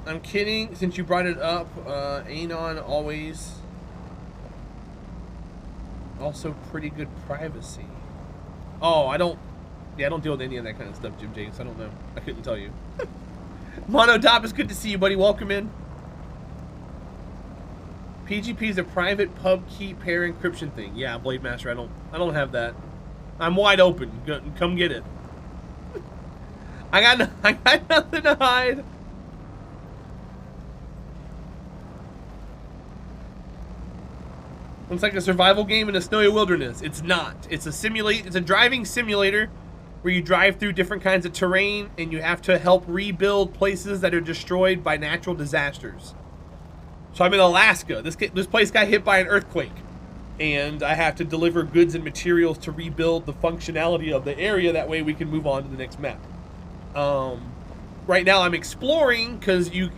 I'm kidding. Since you brought it up, Anon always also pretty good privacy. Oh, I don't deal with any of that kind of stuff, Jim James. I don't know. I couldn't tell you. Mono Top, it's good to see you, buddy. Welcome in. PGP is a private pub key pair encryption thing. Yeah, Blade Master, I don't have that. I'm wide open. Come get it. I got nothing to hide. Looks like a survival game in a snowy wilderness. It's not. It's a driving simulator where you drive through different kinds of terrain and you have to help rebuild places that are destroyed by natural disasters. So I'm in Alaska. This place got hit by an earthquake, and I have to deliver goods and materials to rebuild the functionality of the area. That way we can move on to the next map. Right now I'm exploring because you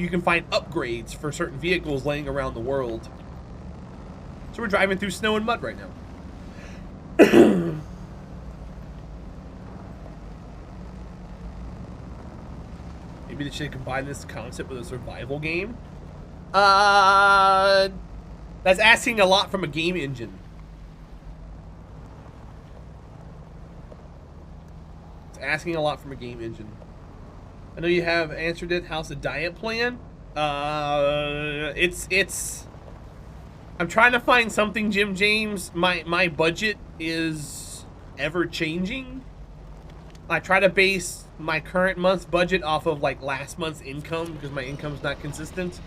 can find upgrades for certain vehicles laying around the world. So we're driving through snow and mud right now. Maybe they should combine this concept with a survival game. That's asking a lot from a game engine. It's asking a lot from a game engine. I know you have answered it. How's the diet plan? I'm trying to find something, Jim James. My budget is ever changing. I try to base my current month's budget off of like last month's income because my income's not consistent.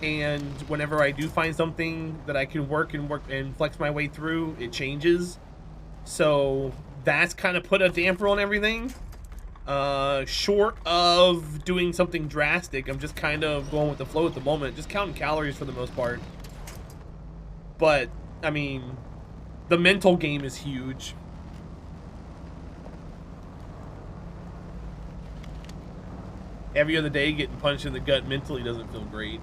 And whenever I do find something that I can work and flex my way through, it changes. So that's kind of put a damper on everything. Short of doing something drastic, I'm just kind of going with the flow at the moment, just counting calories for the most part. But I mean, the mental game is huge. Every other day getting punched in the gut mentally doesn't feel great.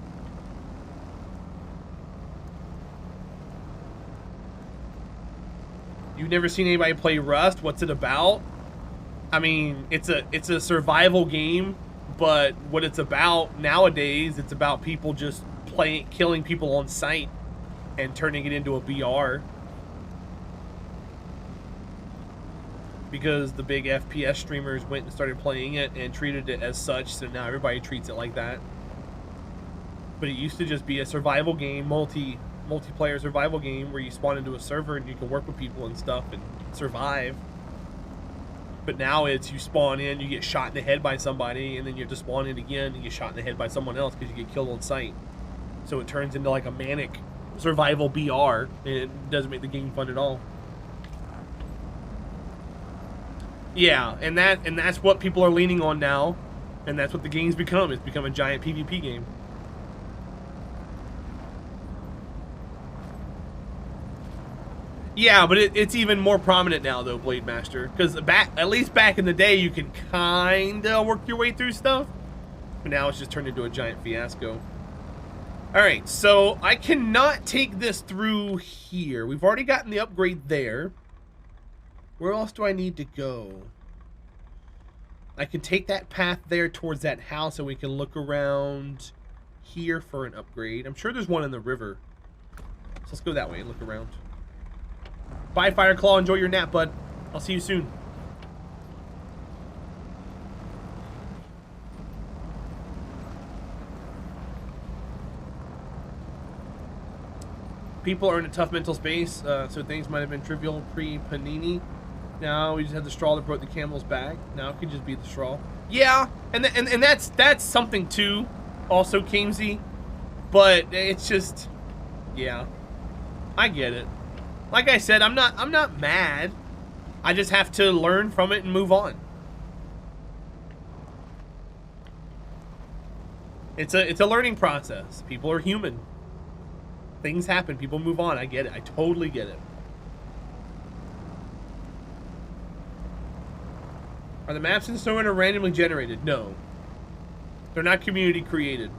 You've never seen anybody play Rust? What's it about? I mean, it's a survival game, but what it's about nowadays, it's about people just killing people on sight and turning it into a BR. Because the big FPS streamers went and started playing it and treated it as such, so now everybody treats it like that. But it used to just be a survival game, multiplayer survival game where you spawn into a server and you can work with people and stuff and survive. But now it's you spawn in, you get shot in the head by somebody, and then you have to spawn in again and get shot in the head by someone else because you get killed on sight. So it turns into like a manic survival BR, and it doesn't make the game fun at all. Yeah, and that's what people are leaning on now, and that's what the game's become. It's become a giant PvP game. Yeah, but it's even more prominent now, though, Blade Master, because at least back in the day, you can kind of work your way through stuff, but now it's just turned into a giant fiasco. All right, so I cannot take this through here. We've already gotten the upgrade there. Where else do I need to go? I can take that path there towards that house, and we can look around here for an upgrade. I'm sure there's one in the river. So let's go that way and look around. Bye, Fireclaw. Enjoy your nap, bud. I'll see you soon. People are in a tough mental space, so things might have been trivial pre-Panini. Now we just had the straw that broke the camel's back. Now it could just be the straw. Yeah, and that's something too, also Kamesy. But it's just, yeah, I get it. Like I said, I'm not mad. I just have to learn from it and move on. It's a learning process. People are human. Things happen. People move on. I get it. I totally get it. Are the maps in Snowrunner randomly generated? No. They're not community created.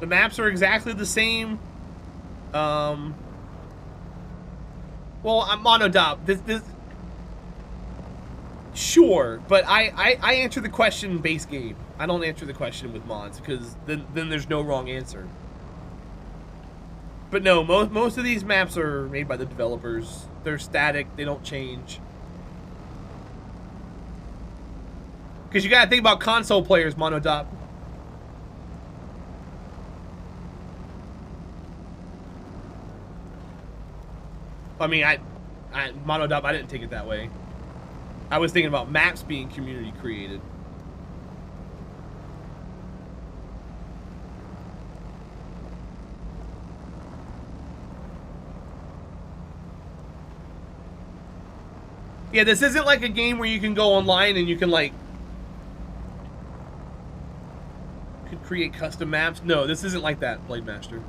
The maps are exactly the same. Well, I'm monodop. This Sure, but I answer the question base game. I don't answer the question with mods, because then there's no wrong answer. But no, most of these maps are made by the developers. They're static, they don't change. Because you gotta think about console players, Monodop. I mean, Monodop, I didn't take it that way. I was thinking about maps being community created. Yeah, this isn't like a game where you can go online and you can like create custom maps. No, this isn't like that, Blade Master.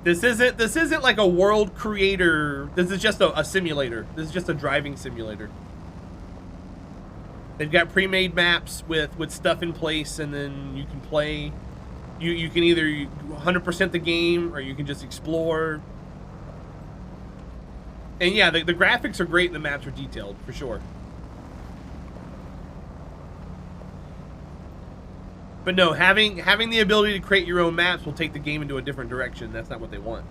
This isn't like a world creator. This is just a simulator. This is just a driving simulator. They've got pre-made maps with stuff in place, and then you can play. You can either 100% the game, or you can just explore. And yeah, the graphics are great and the maps are detailed, for sure. But no, having the ability to create your own maps will take the game into a different direction. That's not what they want.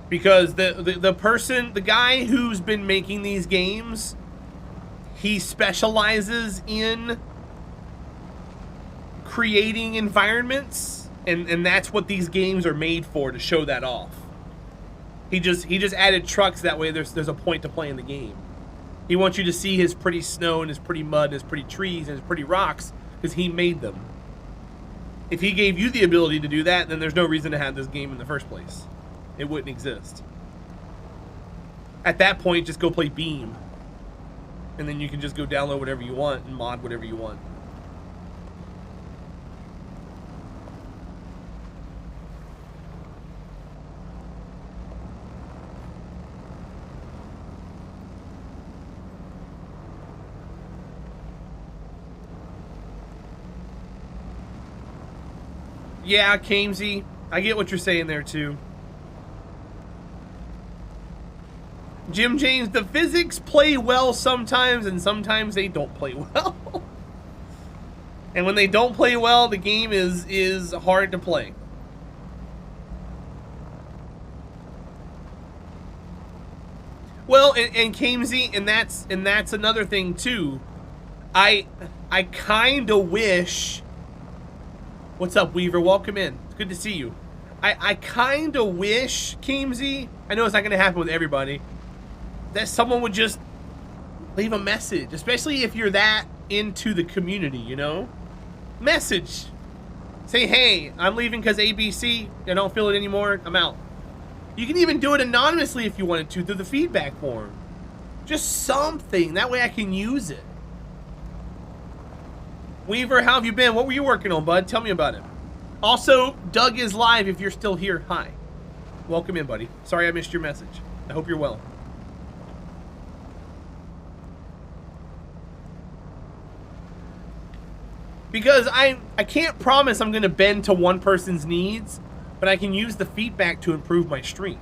Because the guy who's been making these games, he specializes in creating environments, and that's what these games are made for, to show that off. He just added trucks, that way there's a point to playing the game. He wants you to see his pretty snow and his pretty mud and his pretty trees and his pretty rocks, because he made them. If he gave you the ability to do that, then there's no reason to have this game in the first place. It wouldn't exist. At that point, just go play Beam. And then you can just go download whatever you want and mod whatever you want. Yeah, Kamesy, I get what you're saying there too. Jim James, the physics play well sometimes, and sometimes they don't play well. And when they don't play well, the game is hard to play. Well, and Kamesy, and that's another thing too. I kind of wish. What's up, Weaver? Welcome in. It's good to see you. I kind of wish, Kamesy, I know it's not going to happen with everybody, that someone would just leave a message, especially if you're that into the community, you know? Message. Say, hey, I'm leaving because ABC, I don't feel it anymore, I'm out. You can even do it anonymously if you wanted to, through the feedback form. Just something, that way I can use it. Weaver, how have you been? What were you working on, bud? Tell me about it. Also, Doug is live if you're still here. Hi. Welcome in, buddy. Sorry I missed your message. I hope you're well. Because I can't promise I'm going to bend to one person's needs, but I can use the feedback to improve my stream.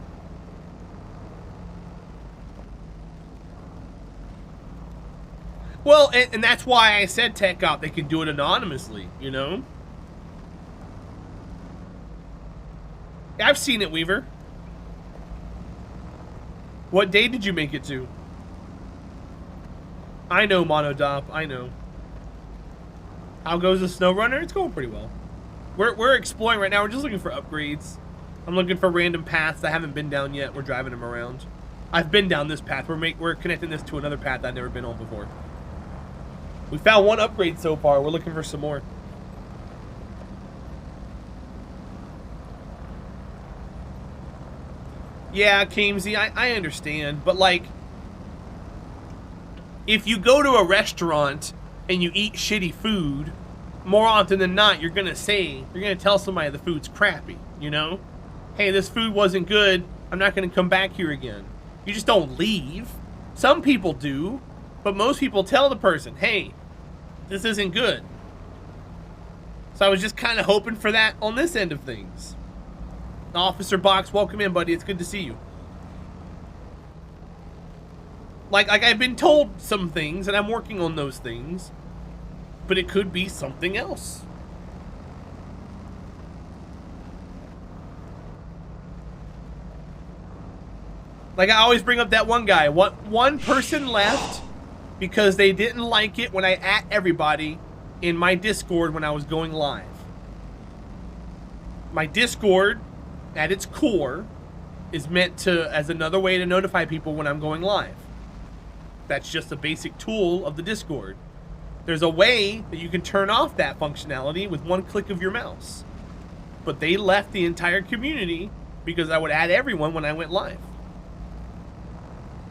Well, and that's why I said Tech Op, they can do it anonymously, you know? I've seen it, Weaver. What day did you make it to? I know, Monodop, I know. How goes the SnowRunner? It's going pretty well. We're exploring right now. We're just looking for upgrades. I'm looking for random paths I haven't been down yet. We're driving them around. I've been down this path. We're connecting this to another path I've never been on before. We found one upgrade so far. We're looking for some more. Yeah, Kamesy, I understand. But, like, if you go to a restaurant and you eat shitty food, more often than not, you're going to tell somebody the food's crappy, you know? Hey, this food wasn't good. I'm not going to come back here again. You just don't leave. Some people do, but most people tell the person, hey, this isn't good. So I was just kind of hoping for that on this end of things. Officer Box, welcome in, buddy. It's good to see you. Like I've been told some things, and I'm working on those things, but it could be something else. Like I always bring up that one guy. One person left because they didn't like it when I @, everybody in my Discord when I was going live. My Discord, at its core, is meant to as another way to notify people when I'm going live. That's just a basic tool of the Discord. There's a way that you can turn off that functionality with one click of your mouse. But they left the entire community because I would @, everyone when I went live.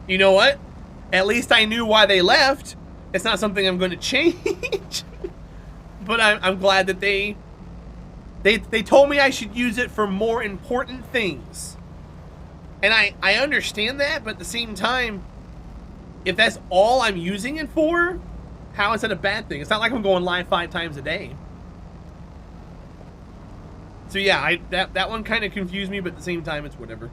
You know what? At least I knew why they left. It's not something I'm going to change. But I'm glad that they told me I should use it for more important things. And I understand that, but at the same time, if that's all I'm using it for, how is that a bad thing? It's not like I'm going live 5 times a day. So yeah, that one kind of confused me, but at the same time, it's whatever.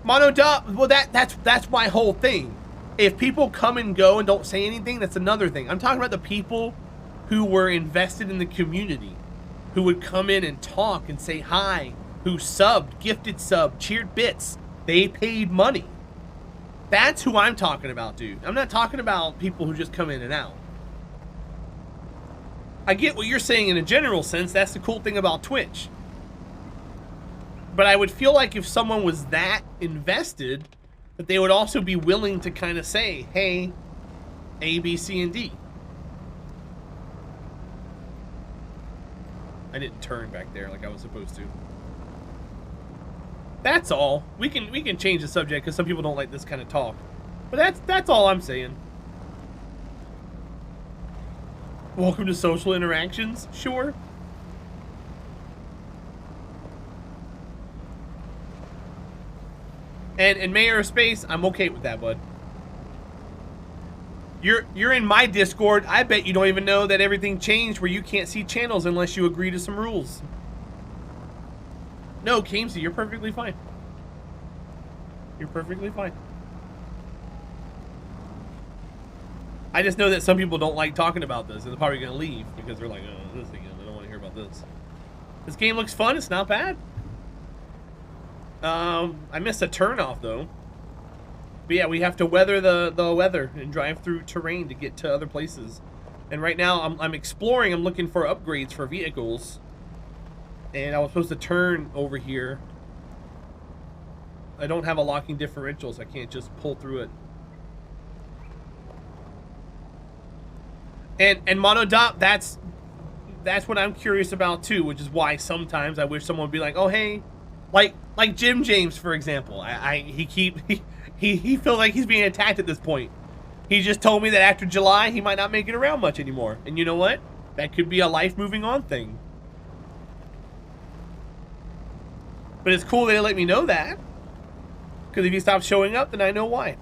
Monodop, well that's my whole thing. If people come and go and don't say anything, that's another thing. I'm talking about the people who were invested in the community, who would come in and talk and say hi, who subbed, gifted sub, cheered bits. They paid money. That's who I'm talking about, dude. I'm not talking about people who just come in and out. I get what you're saying in a general sense. That's the cool thing about Twitch. But I would feel like if someone was that invested, that they would also be willing to kind of say, hey, A, B, C, and D. I didn't turn back there like I was supposed to. That's all. We can change the subject because some people don't like this kind of talk. But that's all I'm saying. Welcome to social interactions? Sure. And Mayor of Space, I'm okay with that, bud. You're in my Discord. I bet you don't even know that everything changed where you can't see channels unless you agree to some rules. No, Kamesy, you're perfectly fine. You're perfectly fine. I just know that some people don't like talking about this, and they're probably going to leave because they're like, oh, this again. I don't want to hear about this. This game looks fun. It's not bad. I missed a turnoff though. But yeah, we have to weather the weather and drive through terrain to get to other places. And right now I'm exploring. I'm looking for upgrades for vehicles. And I was supposed to turn over here. I don't have a locking differential, so I can't just pull through it. And Monodop, that's what I'm curious about too, which is why sometimes I wish someone would be like, oh hey, like Jim James, for example. He feels like he's being attacked at this point. He just told me that after July he might not make it around much anymore. And you know what? That could be a life moving on thing. But it's cool they let me know that. Because if he stops showing up, then I know why.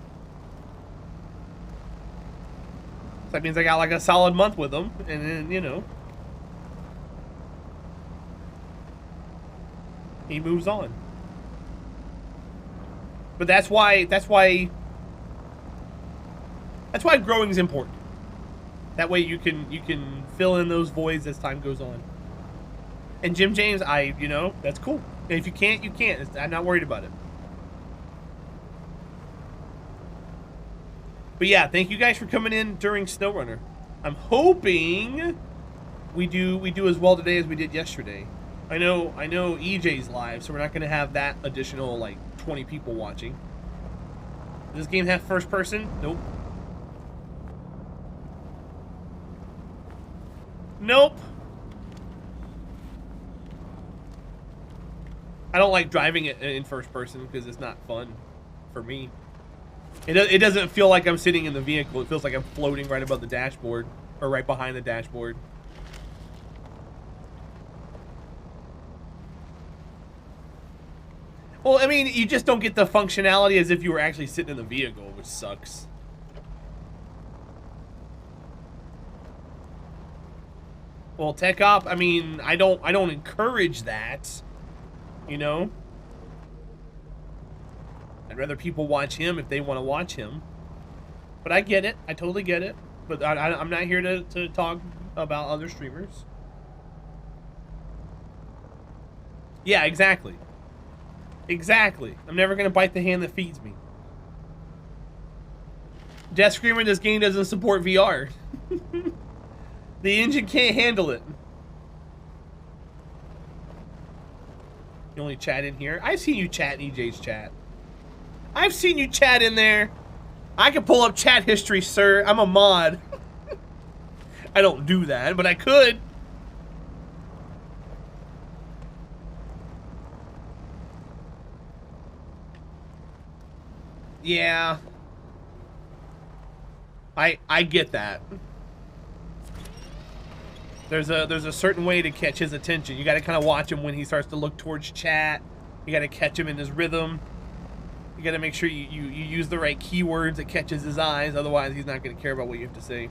So that means I got like a solid month with him, and then, you know, he moves on. But that's why growing is important. That way you can fill in those voids as time goes on. And Jim James, you know, that's cool. And if you can't, you can't. I'm not worried about it. But yeah, thank you guys for coming in during SnowRunner. I'm hoping we do as well today as we did yesterday. I know EJ's live, so we're not going to have that additional like 20 people watching. Does this game have first person? Nope. Nope. I don't like driving it in first person because it's not fun for me. It doesn't feel like I'm sitting in the vehicle. It feels like I'm floating right above the dashboard or right behind the dashboard. Well, I mean, you just don't get the functionality as if you were actually sitting in the vehicle, which sucks. Well, Tech Op, I mean, I don't encourage that, you know? I'd rather people watch him if they want to watch him. But I get it. I totally get it. But I'm not here to talk about other streamers. Yeah, exactly. Exactly. I'm never going to bite the hand that feeds me. Death Screamer, this game doesn't support VR. The engine can't handle it. You only chat in here? I've seen you chat in EJ's chat. I've seen you chat in there. I can pull up chat history, sir. I'm a mod. I don't do that, but I could. Yeah. I get that. There's a certain way to catch his attention. You got to kind of watch him when he starts to look towards chat. You got to catch him in his rhythm. You got to make sure you use the right keywords that catches his eyes. Otherwise, he's not going to care about what you have to say.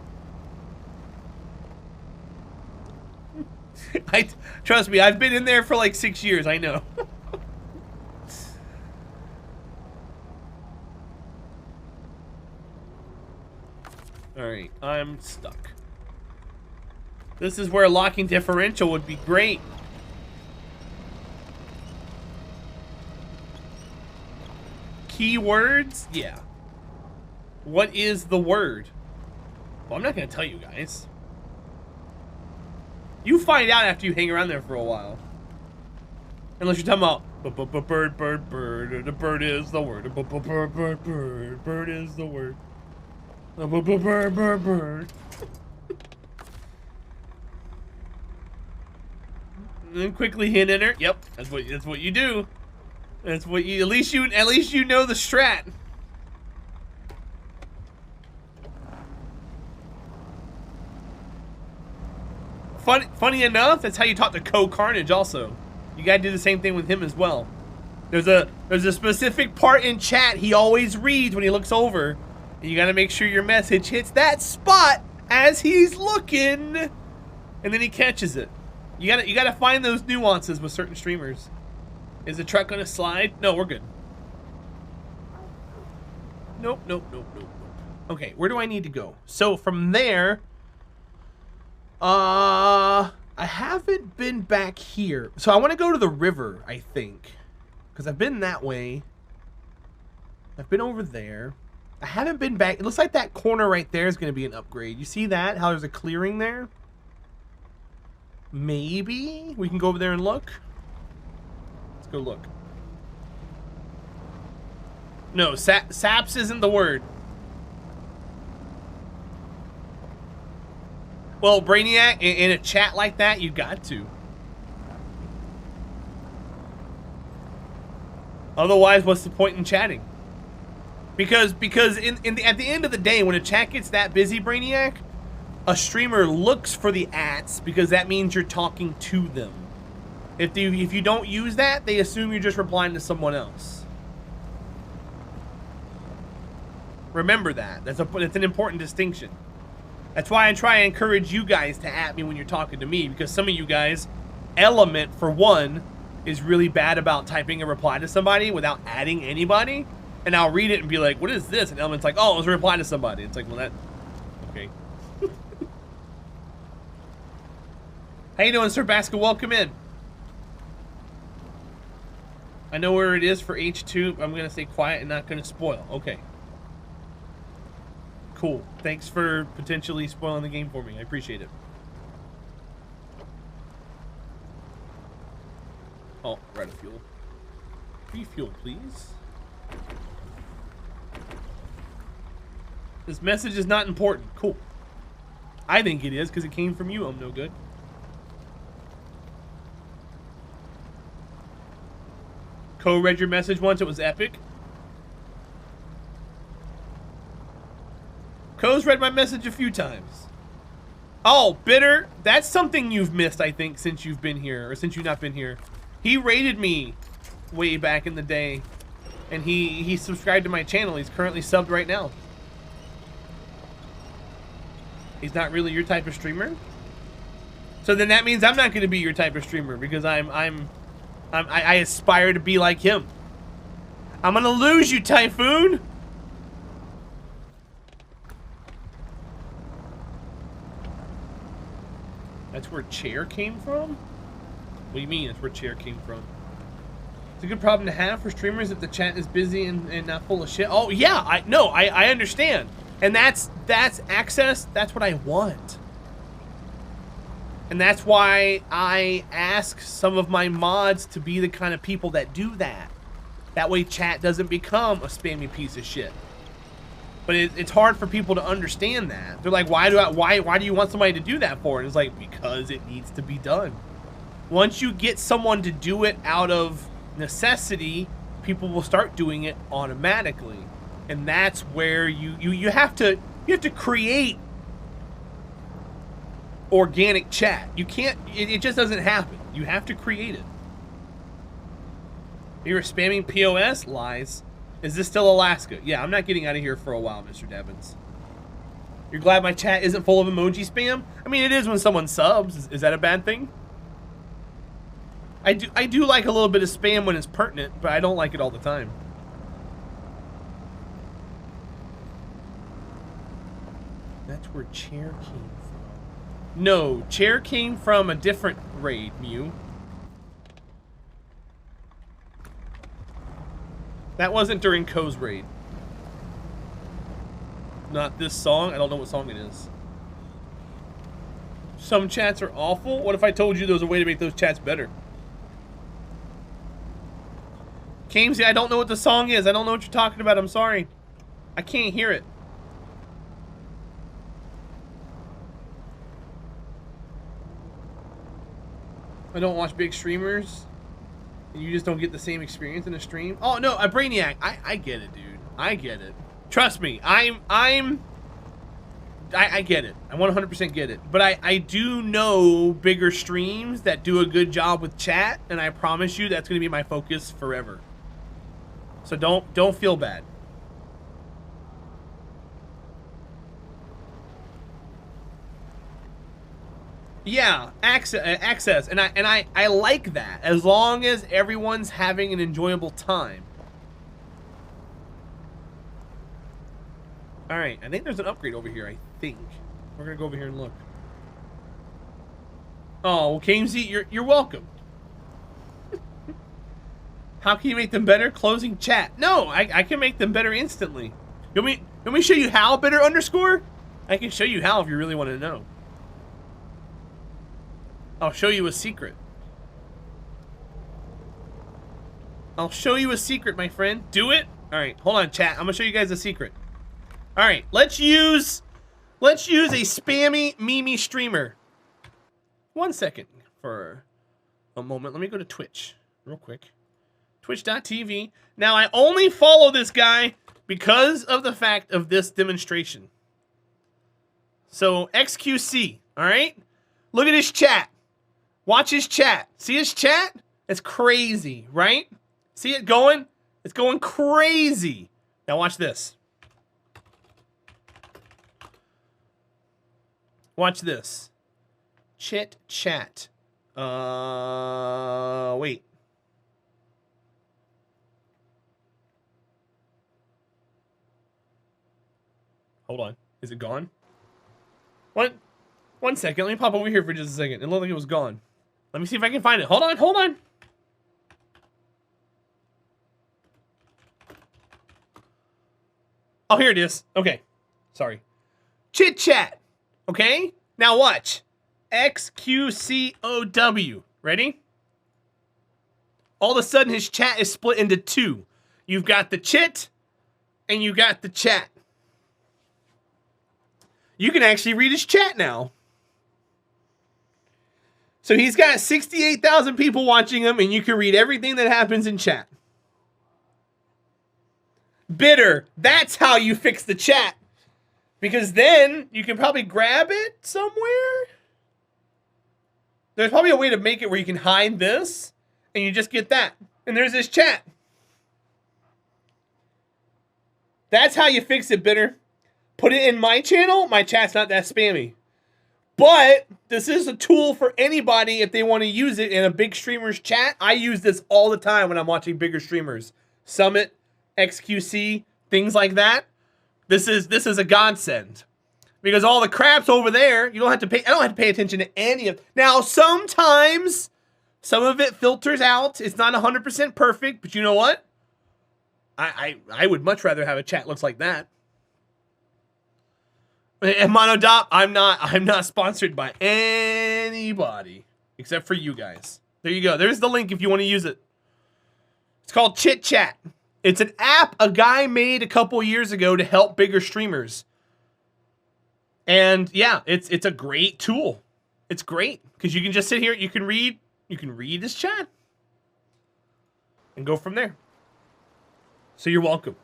Trust me, I've been in there for like 6 years. I know. Alright, I'm stuck. This is where locking differential would be great. Keywords? Yeah. What is the word? Well, I'm not going to tell you guys. You find out after you hang around there for a while. Unless you're talking about bird, bird, bird. The bird is the word. Bird, bird, bird. Bird is the word. Bird, bird, bird. And then quickly hit enter. Yep, that's what you do. That's what you at least you know the strat. Funny enough, that's how you talk to Carnage also. You gotta do the same thing with him as well. There's a specific part in chat he always reads when he looks over. And you gotta make sure your message hits that spot as he's looking, and then he catches it. You gotta find those nuances with certain streamers. Is the truck gonna slide? No, we're good. Nope, nope, nope, nope, nope. Okay, where do I need to go? So from there, I haven't been back here. So I want to go to the river, I think, because I've been that way. I've been over there. I haven't been back. It looks like that corner right there is going to be an upgrade. You see that? How there's a clearing there? Maybe we can go over there and look. Let's go look. No, saps isn't the word. Well, Brainiac, in a chat like that, you got to. Otherwise, what's the point in chatting? Because at the end of the day, when a chat gets that busy, Brainiac, a streamer looks for the ats because that means you're talking to them. If you don't use that, they assume you're just replying to someone else. Remember that. That's an important distinction. That's why I try and encourage you guys to at me when you're talking to me, because some of you guys, Element for one, is really bad about typing a reply to somebody without adding anybody. And I'll read it and be like, what is this? And Element's like, oh, it was a reply to somebody. It's like, well, that... Okay. How you doing, Sir Basca? Welcome in. I know where it is for H2. I'm going to stay quiet and not going to spoil. Okay. Cool. Thanks for potentially spoiling the game for me. I appreciate it. Oh, right, fuel. Refuel, please. This message is not important. Cool. I think it is because it came from you. I'm no good. Co-read your message once. It was epic. Co's read my message a few times. Oh, Bitter. That's something you've missed, I think, since you've been here. Or since you've not been here. He rated me way back in the day. And he subscribed to my channel. He's currently subbed right now. He's not really your type of streamer? So then that means I'm not going to be your type of streamer because I aspire to be like him. I'm going to lose you, Typhoon. That's where chair came from? What do you mean that's where chair came from? It's a good problem to have for streamers if the chat is busy and not full of shit. Oh, yeah, I understand. And that's access, that's what I want. And that's why I ask some of my mods to be the kind of people that do that. That way chat doesn't become a spammy piece of shit. But it's hard for people to understand that. They're like, why do you want somebody to do that for? And it's like, because it needs to be done. Once you get someone to do it out of necessity, people will start doing it automatically. And that's where you have to create organic chat. You can't, it just doesn't happen. You have to create it. You're spamming POS? Lies. Is this still Alaska? Yeah, I'm not getting out of here for a while, Mr. Devins. You're glad my chat isn't full of emoji spam? I mean, it is when someone subs. Is that a bad thing? I do like a little bit of spam when it's pertinent, but I don't like it all the time. That's where chair came from. No, chair came from a different raid, Mew. That wasn't during Ko's raid. Not this song. I don't know what song it is. Some chats are awful. What if I told you there was a way to make those chats better? Kamesy, I don't know what the song is. I don't know what you're talking about. I'm sorry. I can't hear it. I don't watch big streamers. And you just don't get the same experience in a stream. Oh, no, a Brainiac. I get it, dude. I get it. Trust me. I get it. I 100% get it. But I do know bigger streams that do a good job with chat. And I promise you that's going to be my focus forever. So don't feel bad. Yeah, access, and I like that as long as everyone's having an enjoyable time. All right, I think there's an upgrade over here. I think we're gonna go over here and look. Oh, well, Kamesy, you're welcome. How can you make them better? Closing chat. No, I can make them better instantly. You want me to show you how better underscore? I can show you how if you really want to know. I'll show you a secret. I'll show you a secret, my friend. Do it? All right, hold on, chat. I'm gonna show you guys a secret. All right, let's use a spammy Mimi streamer. 1 second for a moment. Let me go to Twitch real quick. Twitch.tv. Now, I only follow this guy because of the fact of this demonstration. So, XQC, all right? Look at his chat. Watch his chat. See his chat? It's crazy, right? See it going? It's going crazy. Now, watch this. Watch this. Chit chat. Wait. Hold on. Is it gone? One second. Let me pop over here for just a second. It looked like it was gone. Let me see if I can find it. Hold on. Oh, here it is. Okay. Sorry. Chit chat. Okay? Now watch. XQCOW. Ready? All of a sudden, his chat is split into two. You've got the chit, and you got the chat. You can actually read his chat now. So he's got 68,000 people watching him, and you can read everything that happens in chat. Bitter. That's how you fix the chat. Because then you can probably grab it somewhere. There's probably a way to make it where you can hide this, and you just get that. And there's his chat. That's how you fix it, Bitter. Put it in my channel. My chat's not that spammy. But this is a tool for anybody if they want to use it in a big streamer's chat. I use this all the time when I'm watching bigger streamers. Summit, XQC, things like that. This is a godsend. Because all the crap's over there, you don't have to pay. I don't have to pay attention to any of. Now, sometimes some of it filters out. It's not 100% perfect, but you know what? I would much rather have a chat that looks like that. And Monodop, I'm not sponsored by anybody except for you guys. There you go. There's the link if you want to use it. It's called Chit Chat. It's an app a guy made a couple years ago to help bigger streamers. And yeah, it's a great tool. It's great because you can just sit here, you can read his chat and go from there. So you're welcome.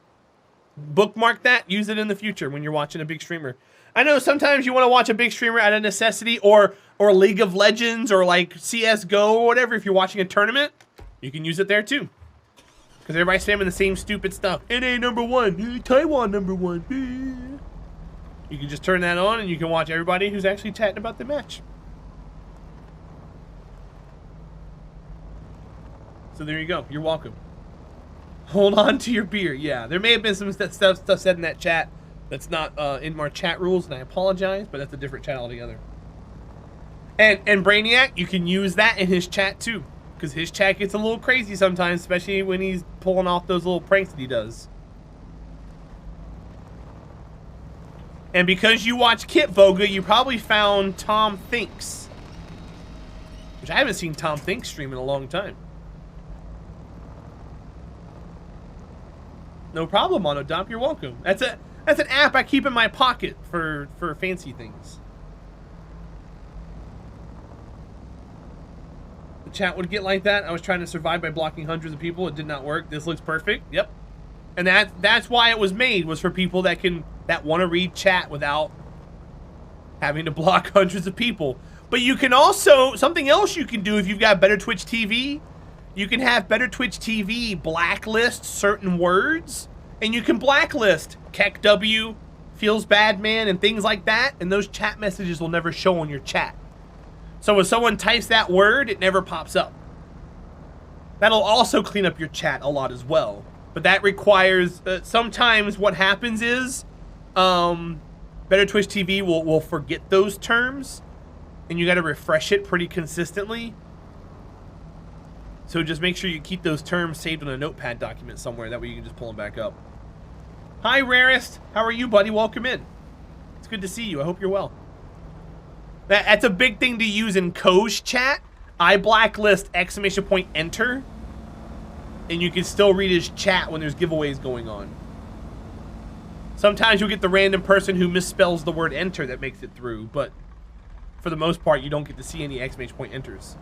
Bookmark that, use it in the future when you're watching a big streamer. I know sometimes you want to watch a big streamer out of necessity or League of Legends or like CSGO or whatever. If you're watching a tournament, you can use it there too. Because everybody's spamming the same stupid stuff. NA #1, Taiwan #1. You can just turn that on and you can watch everybody who's actually chatting about the match. So there you go. You're welcome. Hold on to your beer. Yeah, there may have been some stuff said in that chat that's not in our chat rules, and I apologize, but that's a different chat altogether. And Brainiac, you can use that in his chat too, because his chat gets a little crazy sometimes, especially when he's pulling off those little pranks that he does. And because you watch Kit Voga, you probably found Tom Thinks, which I haven't seen Tom Thinks stream in a long time. No problem, Monodop. You're welcome. That's an app I keep in my pocket for fancy things. The chat would get like that. I was trying to survive by blocking hundreds of people. It did not work. This looks perfect. Yep. And that's why it was made, was for people that want to read chat without having to block hundreds of people. But you can also, something else you can do if you've got Better Twitch TV, you can have Better Twitch TV blacklist certain words, and you can blacklist Keck W, Feels Bad Man, and things like that, and those chat messages will never show on your chat. So when someone types that word, it never pops up. That'll also clean up your chat a lot as well. But that requires, sometimes what happens is, Better Twitch TV will forget those terms, and you gotta refresh it pretty consistently. So just make sure you keep those terms saved on a notepad document somewhere. That way you can just pull them back up. Hi, Rarest. How are you, buddy? Welcome in. It's good to see you. I hope you're well. That's a big thing to use in Ko's chat. I blacklist !enter. And you can still read his chat when there's giveaways going on. Sometimes you'll get the random person who misspells the word enter that makes it through. But for the most part, you don't get to see any !enters.